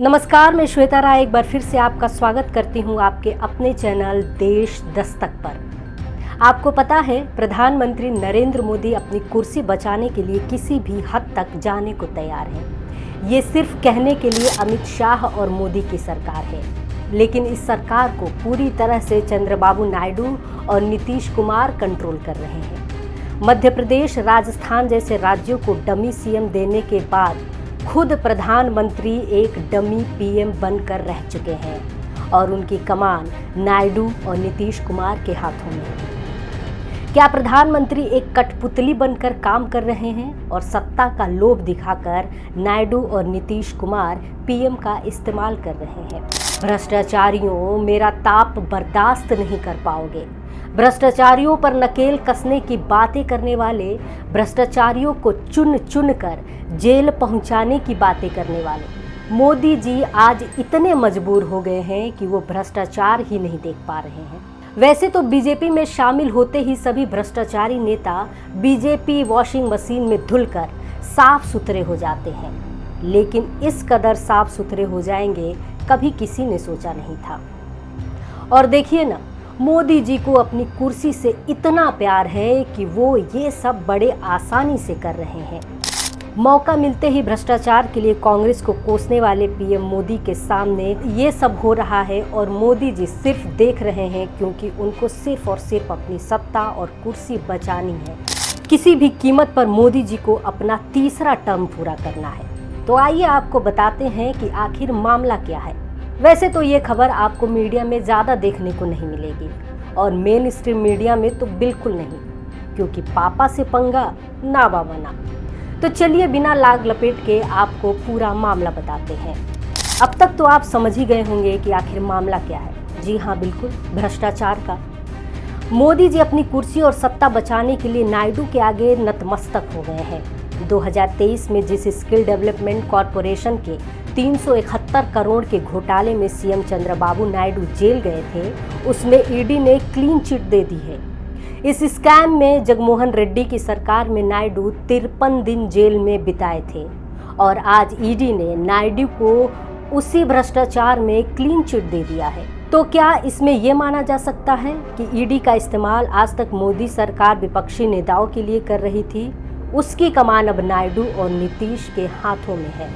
नमस्कार, मैं श्वेता राय एक बार फिर से आपका स्वागत करती हूं आपके अपने चैनल देश दस्तक पर। आपको पता है, प्रधानमंत्री नरेंद्र मोदी अपनी कुर्सी बचाने के लिए किसी भी हद तक जाने को तैयार हैं। ये सिर्फ कहने के लिए अमित शाह और मोदी की सरकार है, लेकिन इस सरकार को पूरी तरह से चंद्रबाबू नायडू और नीतीश कुमार कंट्रोल कर रहे हैं। मध्य प्रदेश, राजस्थान जैसे राज्यों को डमी सीएम देने के बाद खुद प्रधानमंत्री एक डमी पीएम बनकर रह चुके हैं और उनकी कमान नायडू और नीतीश कुमार के हाथों में है। क्या प्रधानमंत्री एक कठपुतली बनकर काम कर रहे हैं और सत्ता का लोभ दिखाकर नायडू और नीतीश कुमार पीएम का इस्तेमाल कर रहे हैं? भ्रष्टाचारियों, मेरा ताप बर्दाश्त नहीं कर पाओगे। भ्रष्टाचारियों पर नकेल कसने की बातें करने वाले, भ्रष्टाचारियों को चुन चुन कर जेल पहुंचाने की बातें करने वाले मोदी जी आज इतने मजबूर हो गए हैं कि वो भ्रष्टाचार ही नहीं देख पा रहे हैं। वैसे तो बीजेपी में शामिल होते ही सभी भ्रष्टाचारी नेता बीजेपी वॉशिंग मशीन में धुलकर साफ सुथरे हो जाते हैं, लेकिन इस कदर साफ सुथरे हो जाएंगे कभी किसी ने सोचा नहीं था। और देखिए ना, मोदी जी को अपनी कुर्सी से इतना प्यार है कि वो ये सब बड़े आसानी से कर रहे हैं। मौका मिलते ही भ्रष्टाचार के लिए कांग्रेस को कोसने वाले पीएम मोदी के सामने ये सब हो रहा है और मोदी जी सिर्फ देख रहे हैं, क्योंकि उनको सिर्फ और सिर्फ अपनी सत्ता और कुर्सी बचानी है। किसी भी कीमत पर मोदी जी को अपना तीसरा टर्म पूरा करना है। तो आइए आपको बताते हैं कि आखिर मामला क्या है। वैसे तो ये खबर आपको मीडिया में ज़्यादा देखने को नहीं मिलेगी और मेन स्ट्रीम मीडिया में तो बिल्कुल नहीं, क्योंकि पापा से पंगा ना बाबा ना। तो चलिए बिना लाग लपेट के आपको पूरा मामला बताते हैं। अब तक तो आप समझ ही गए होंगे कि आखिर मामला क्या है। जी हाँ, बिल्कुल, भ्रष्टाचार का। मोदी जी अपनी कुर्सी और सत्ता बचाने के लिए नायडू के आगे नतमस्तक हो गए हैं। 2023 में जिस स्किल डेवलपमेंट कॉरपोरेशन के 371 करोड़ के घोटाले में सीएम चंद्रबाबू नायडू जेल गए थे, उसमें ईडी ने क्लीन चिट दे दी है। इस स्कैम में जगनमोहन रेड्डी की सरकार में नायडू 53 दिन जेल में बिताए थे और आज ईडी ने नायडू को उसी भ्रष्टाचार में क्लीन चिट दे दिया है। तो क्या इसमें यह माना जा सकता है कि ईडी का इस्तेमाल आज तक मोदी सरकार विपक्षी नेताओं के लिए कर रही थी, उसकी कमान अब नायडू और नीतीश के हाथों में है।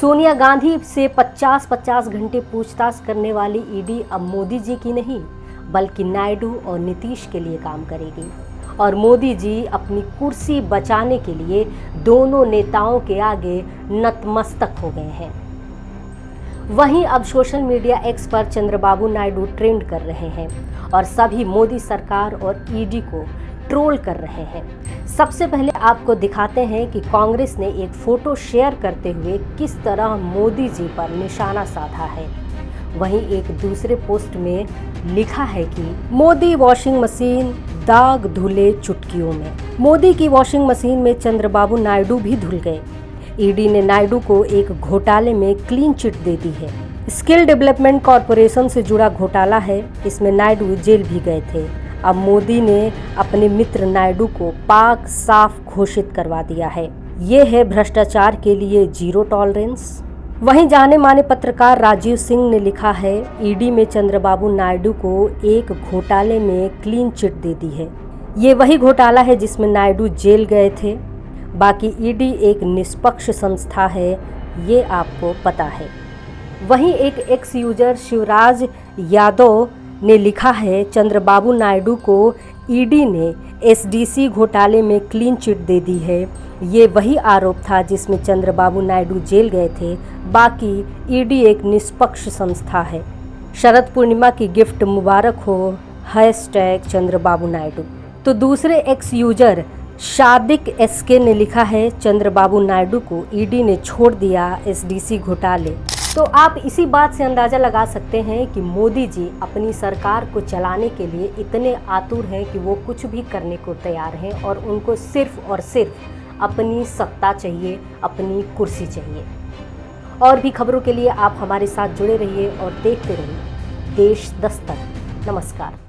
सोनिया गांधी से 50-50 घंटे पूछताछ करने वाली ईडी अब मोदी जी की नहीं, बल्कि नायडू और नीतीश के लिए काम करेगी और मोदी जी अपनी कुर्सी बचाने के लिए दोनों नेताओं के आगे नतमस्तक हो गए हैं। वहीं अब सोशल मीडिया एक्स पर चंद्रबाबू नायडू ट्रेंड कर रहे हैं और सभी मोदी सरकार और ईडी को ट्रोल कर रहे हैं। सबसे पहले आपको दिखाते हैं कि कांग्रेस ने एक फोटो शेयर करते हुए किस तरह मोदी जी पर निशाना साधा है। वहीं एक दूसरे पोस्ट में लिखा है कि मोदी वॉशिंग मशीन दाग धुले चुटकियों में। मोदी की वॉशिंग मशीन में चंद्रबाबू नायडू भी धुल गए। ईडी ने नायडू को एक घोटाले में क्लीन चिट दे दी है। स्किल डेवलपमेंट कॉरपोरेशन से जुड़ा घोटाला है, इसमें नायडू जेल भी गए थे। अब मोदी ने अपने मित्र नायडू को पाक साफ घोषित करवा दिया है। ये है भ्रष्टाचार के लिए जीरो टॉलरेंस। वहीं जाने माने पत्रकार राजीव सिंह ने लिखा है, ईडी में चंद्रबाबू नायडू को एक घोटाले में क्लीन चिट दे दी है। ये वही घोटाला है जिसमें नायडू जेल गए थे। बाकी ईडी एक निष्पक्ष संस्था है, ये आपको पता है। वहीं एक एक्स यूजर शिवराज यादव ने लिखा है, चंद्रबाबू नायडू को ईडी ने एसडीसी घोटाले में क्लीन चिट दे दी है। ये वही आरोप था जिसमें चंद्रबाबू नायडू जेल गए थे। बाकी ईडी एक निष्पक्ष संस्था है। शरद पूर्णिमा की गिफ्ट मुबारक हो, #चंद्रबाबू नायडू। तो दूसरे एक्स यूजर शादिक एसके ने लिखा है, चंद्रबाबू नायडू को ईडी ने छोड़ दिया एसडीसी घोटाले। तो आप इसी बात से अंदाज़ा लगा सकते हैं कि मोदी जी अपनी सरकार को चलाने के लिए इतने आतुर हैं कि वो कुछ भी करने को तैयार हैं और उनको सिर्फ और सिर्फ अपनी सत्ता चाहिए, अपनी कुर्सी चाहिए। और भी खबरों के लिए आप हमारे साथ जुड़े रहिए और देखते रहिए देश दस्तक। नमस्कार।